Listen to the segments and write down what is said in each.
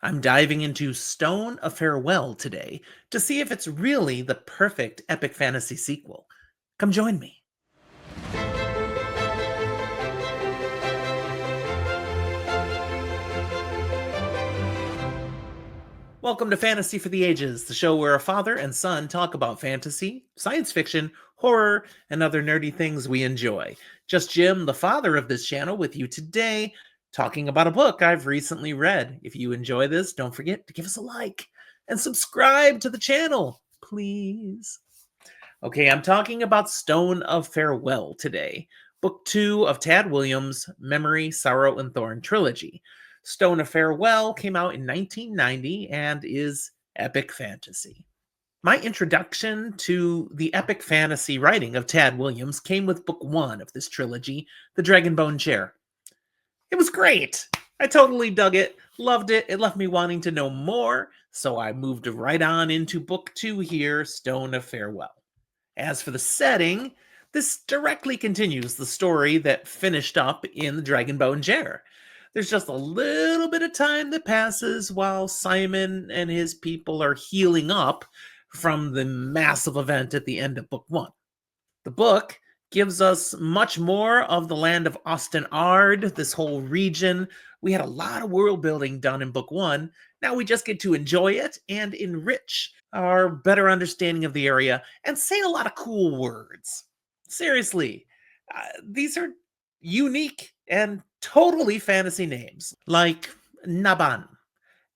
I'm diving into Stone of Farewell today to see if it's really the perfect epic fantasy sequel. Come join me. Welcome to Fantasy for the Ages, the show where a father and son talk about fantasy, science fiction, horror, and other nerdy things we enjoy. Just Jim, the father of this channel, with you today, talking about a book I've recently read. If you enjoy this, don't forget to give us a like and subscribe to the channel, please. Okay, I'm talking about Stone of Farewell today, book 2 of Tad Williams' Memory, Sorrow, and Thorn trilogy. Stone of Farewell came out in 1990 and is epic fantasy. My introduction to the epic fantasy writing of Tad Williams came with book 1 of this trilogy, The Dragonbone Chair. It was great. I totally dug it, loved it. It left me wanting to know more, so I moved right on into book 2 here, Stone of Farewell. As for the setting, this directly continues the story that finished up in the Dragonbone Chair. There's just a little bit of time that passes while Simon and his people are healing up from the massive event at the end of book 1. The book gives us much more of the land of Austin Ard, this whole region. We had a lot of world building done in book 1. Now we just get to enjoy it and enrich our better understanding of the area and say a lot of cool words. Seriously, these are unique and totally fantasy names, like Naban,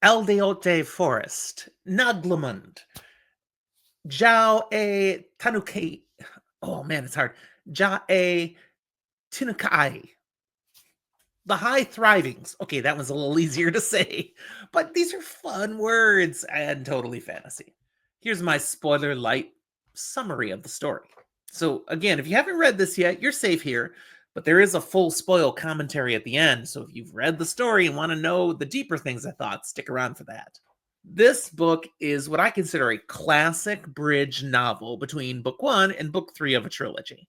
Aldeote Forest, Naglamund, Jao E Tanuki. Oh man, it's hard. Ja E Tinukai. The High Thrivings. Okay, that one's a little easier to say, but these are fun words and totally fantasy. Here's my spoiler-lite summary of the story. So again, if you haven't read this yet, you're safe here, but there is a full spoil commentary at the end, so if you've read the story and want to know the deeper things I thought, stick around for that. This book is what I consider a classic bridge novel between book 1 and book 3 of a trilogy.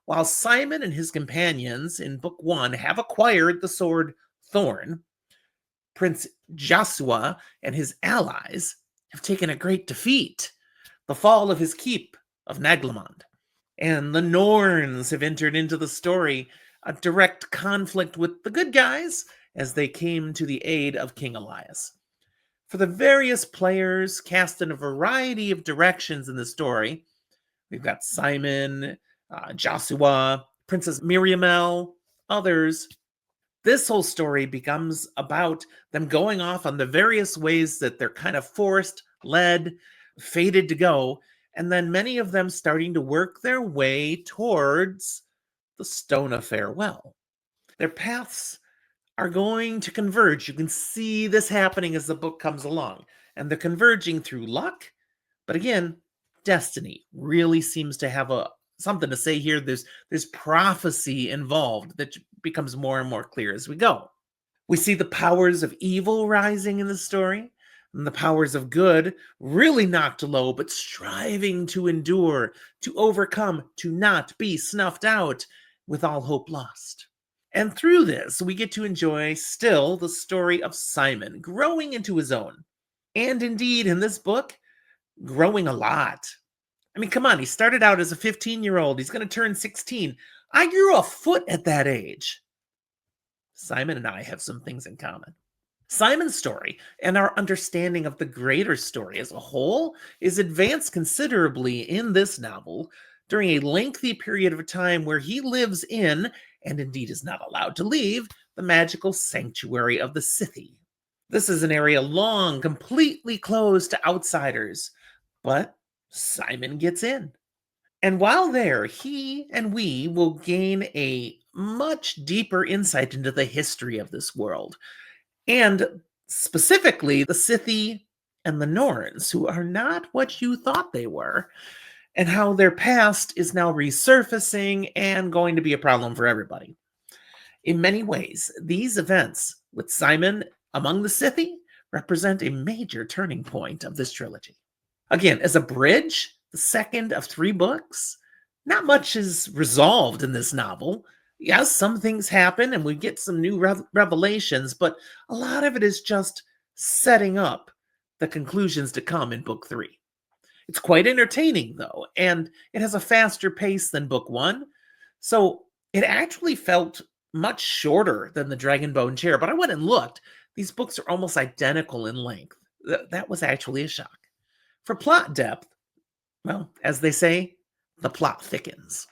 While Simon and his companions in book 1 have acquired the sword Thorn, Prince Joshua and his allies have taken a great defeat, the fall of his keep of Naglamond. And the Norns have entered into the story, a direct conflict with the good guys as they came to the aid of King Elias. For the various players cast in a variety of directions in the story, we've got Simon, Joshua, Princess Miriamel, others. This whole story becomes about them going off on the various ways that they're kind of forced, led, fated to go, and then many of them starting to work their way towards the Stone of Farewell. Their paths are going to converge. You can see this happening as the book comes along, and they're converging through luck, but again, destiny really seems to have something to say here. There's prophecy involved that becomes more and more clear as we go. We see the powers of evil rising in the story, and the powers of good really knocked low, but striving to endure, to overcome, to not be snuffed out with all hope lost. And through this, we get to enjoy still the story of Simon growing into his own. And indeed, in this book, growing a lot. I mean, come on, he started out as a 15-year-old. He's going to turn 16. I grew a foot at that age. Simon and I have some things in common. Simon's story and our understanding of the greater story as a whole is advanced considerably in this novel during a lengthy period of time where he lives in, and indeed is not allowed to leave, the magical sanctuary of the Scythi. This is an area long completely closed to outsiders, but Simon gets in. And while there, he and we will gain a much deeper insight into the history of this world, and specifically the Scythi and the Norns, who are not what you thought they were, and how their past is now resurfacing and going to be a problem for everybody. In many ways, these events with Simon among the Scythi represent a major turning point of this trilogy. Again, as a bridge, the second of 3 books, not much is resolved in this novel. Yes, some things happen and we get some new revelations, but a lot of it is just setting up the conclusions to come in book 3. It's quite entertaining, though, and it has a faster pace than book 1, so it actually felt much shorter than the Dragonbone Chair, but I went and looked. These books are almost identical in length. That was actually a shock. For plot depth, well, as they say, the plot thickens.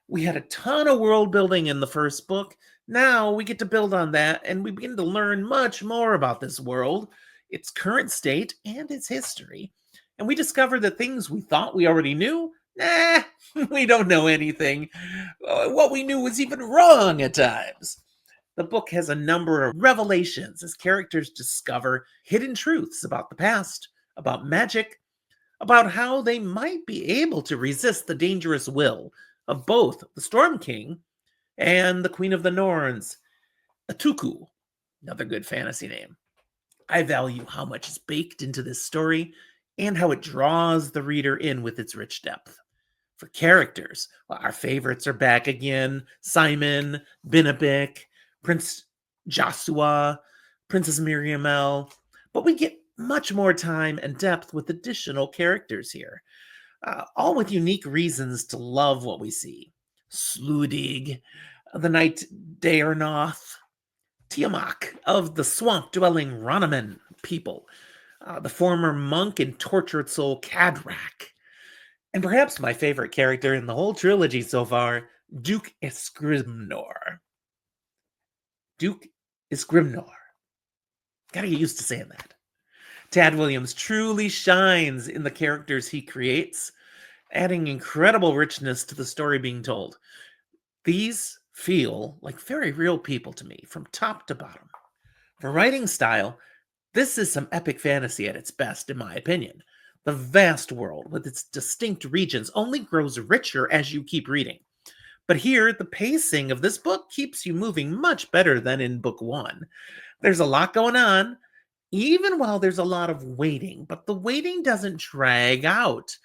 We had a ton of world building in the first book. Now we get to build on that, and we begin to learn much more about this world, its current state, and its history. And we discover that things we thought we already knew, nah, we don't know anything. What we knew was even wrong at times. The book has a number of revelations as characters discover hidden truths about the past, about magic, about how they might be able to resist the dangerous will of both the Storm King and the Queen of the Norns, Atuku, another good fantasy name. I value how much is baked into this story and how it draws the reader in with its rich depth. For characters, well, our favorites are back again: Simon, Binabik, Prince Joshua, Princess Miriamel, but we get much more time and depth with additional characters here, all with unique reasons to love what we see. Sludig, the knight Daernoth, Tiamak of the swamp-dwelling Ronaman people, the former monk and tortured soul Cadrak, and perhaps my favorite character in the whole trilogy so far, Duke Esgrimnor. Duke Esgrimnor. Gotta get used to saying that. Tad Williams truly shines in the characters he creates, adding incredible richness to the story being told. These feel like very real people to me, from top to bottom. For writing style, this is some epic fantasy at its best, in my opinion. The vast world, with its distinct regions, only grows richer as you keep reading. But here, the pacing of this book keeps you moving much better than in book 1. There's a lot going on, even while there's a lot of waiting, but the waiting doesn't drag out.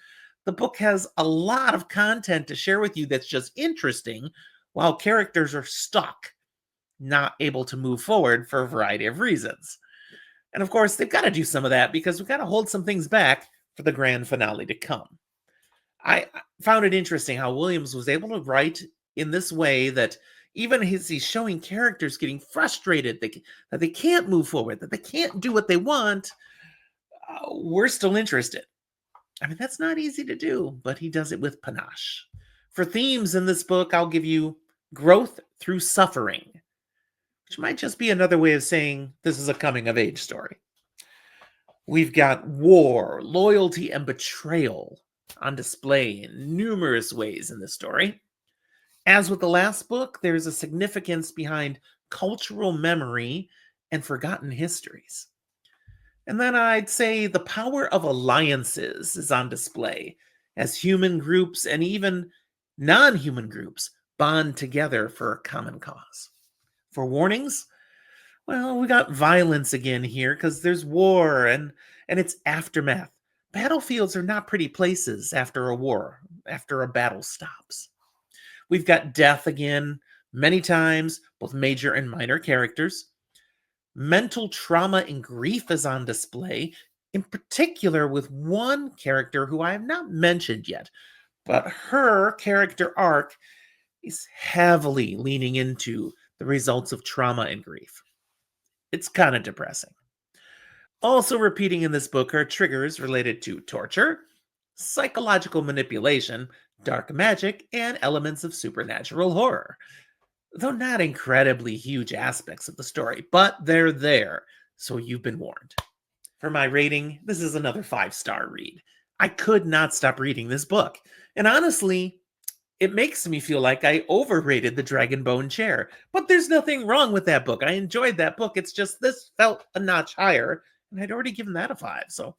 The book has a lot of content to share with you that's just interesting, while characters are stuck, not able to move forward for a variety of reasons. And of course, they've got to do some of that because we've got to hold some things back for the grand finale to come. I found it interesting how Williams was able to write in this way that even as he's showing characters getting frustrated that they can't move forward, that they can't do what they want, we're still interested. I mean, that's not easy to do, but he does it with panache. For themes in this book, I'll give you growth through suffering, which might just be another way of saying this is a coming-of-age story. We've got war, loyalty, and betrayal on display in numerous ways in this story. As with the last book, there's a significance behind cultural memory and forgotten histories. And then I'd say the power of alliances is on display as human groups and even non-human groups bond together for a common cause. For warnings, well, we got violence again here because there's war and its aftermath. Battlefields are not pretty places after a war, after a battle stops. We've got death again, many times, both major and minor characters. Mental trauma and grief is on display, in particular with one character who I have not mentioned yet, but her character arc is heavily leaning into the results of trauma and grief. It's kind of depressing. Also repeating in this book are triggers related to torture, psychological manipulation, dark magic, and elements of supernatural horror. Though not incredibly huge aspects of the story, but they're there, so you've been warned. For my rating, this is another 5-star read. I could not stop reading this book, and honestly, it makes me feel like I overrated the Dragonbone Chair, but there's nothing wrong with that book. I enjoyed that book. It's just this felt a notch higher, and I'd already given that a 5. So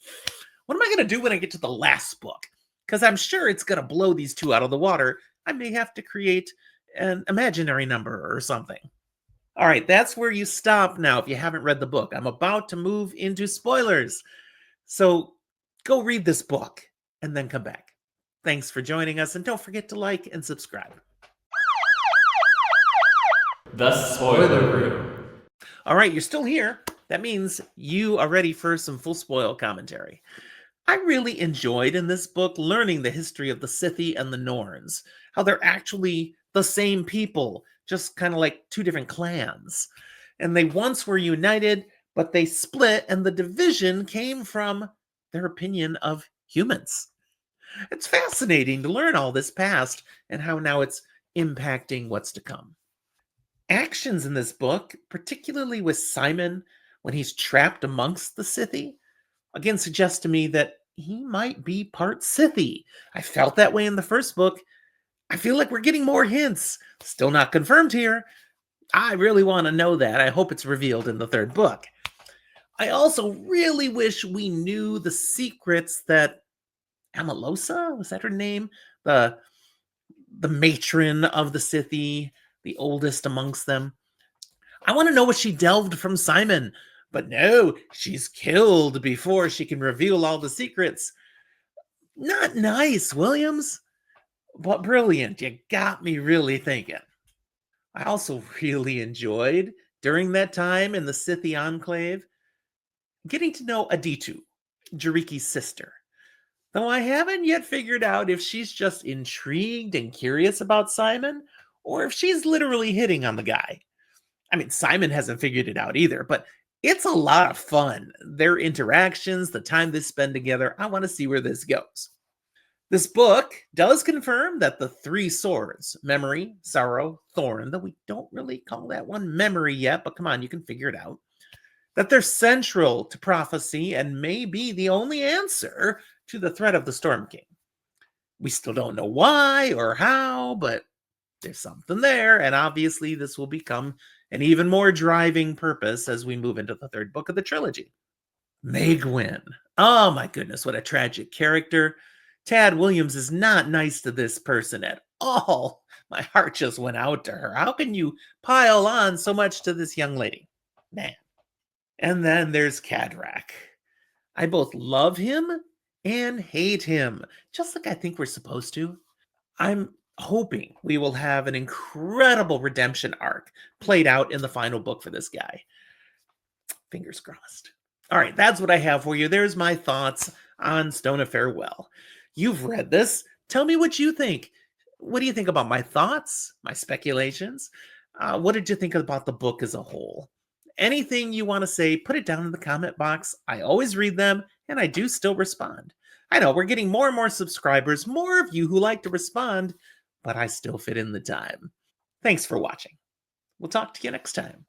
what am I going to do when I get to the last book? Because I'm sure it's going to blow these two out of the water. I may have to create an imaginary number or something. All right, that's where you stop now if you haven't read the book. I'm about to move into spoilers. So go read this book and then come back. Thanks for joining us, and don't forget to like and subscribe. The Spoiler Room. All right, you're still here. That means you are ready for some full spoil commentary. I really enjoyed in this book learning the history of the Scythi and the Norns, how they're actually the same people, just kind of like two different clans. And they once were united, but they split, and the division came from their opinion of humans. It's fascinating to learn all this past and how now it's impacting what's to come. Actions in this book, particularly with Simon when he's trapped amongst the Scythi, again suggests to me that he might be part Scythy. I felt that way in the first book. I feel like we're getting more hints. Still not confirmed here. I really want to know that. I hope it's revealed in the third book. I also really wish we knew the secrets that Amalosa, was that her name? The the matron of the Scythy, the oldest amongst them. I want to know what she delved from Simon. But no, she's killed before she can reveal all the secrets. Not nice, Williams, but brilliant. You got me really thinking. I also really enjoyed, during that time in the Scythy Enclave, getting to know Aditu, Jariki's sister. Though I haven't yet figured out if she's just intrigued and curious about Simon, or if she's literally hitting on the guy. I mean, Simon hasn't figured it out either, but it's a lot of fun. Their interactions, the time they spend together, I want to see where this goes. This book does confirm that the three swords, memory, sorrow, thorn, though we don't really call that one memory yet, but come on, you can figure it out, that they're central to prophecy and may be the only answer to the threat of the Storm King. We still don't know why or how, but there's something there, and obviously this will become an even more driving purpose as we move into the third book of the trilogy. Megwin. Oh my goodness, what a tragic character. Tad Williams is not nice to this person at all. My heart just went out to her. How can you pile on so much to this young lady? Man. And then there's Cadrak. I both love him and hate him, just like I think we're supposed to. I'm hoping we will have an incredible redemption arc played out in the final book for this guy. Fingers crossed. All right, that's what I have for you. There's my thoughts on Stone of Farewell. You've read this. Tell me what you think. What do you think about my thoughts, my speculations? What did you think about the book as a whole? Anything you want to say, put it down in the comment box. I always read them, and I do still respond. I know we're getting more and more subscribers, more of you who like to respond, but I still fit in the time. Thanks for watching. We'll talk to you next time.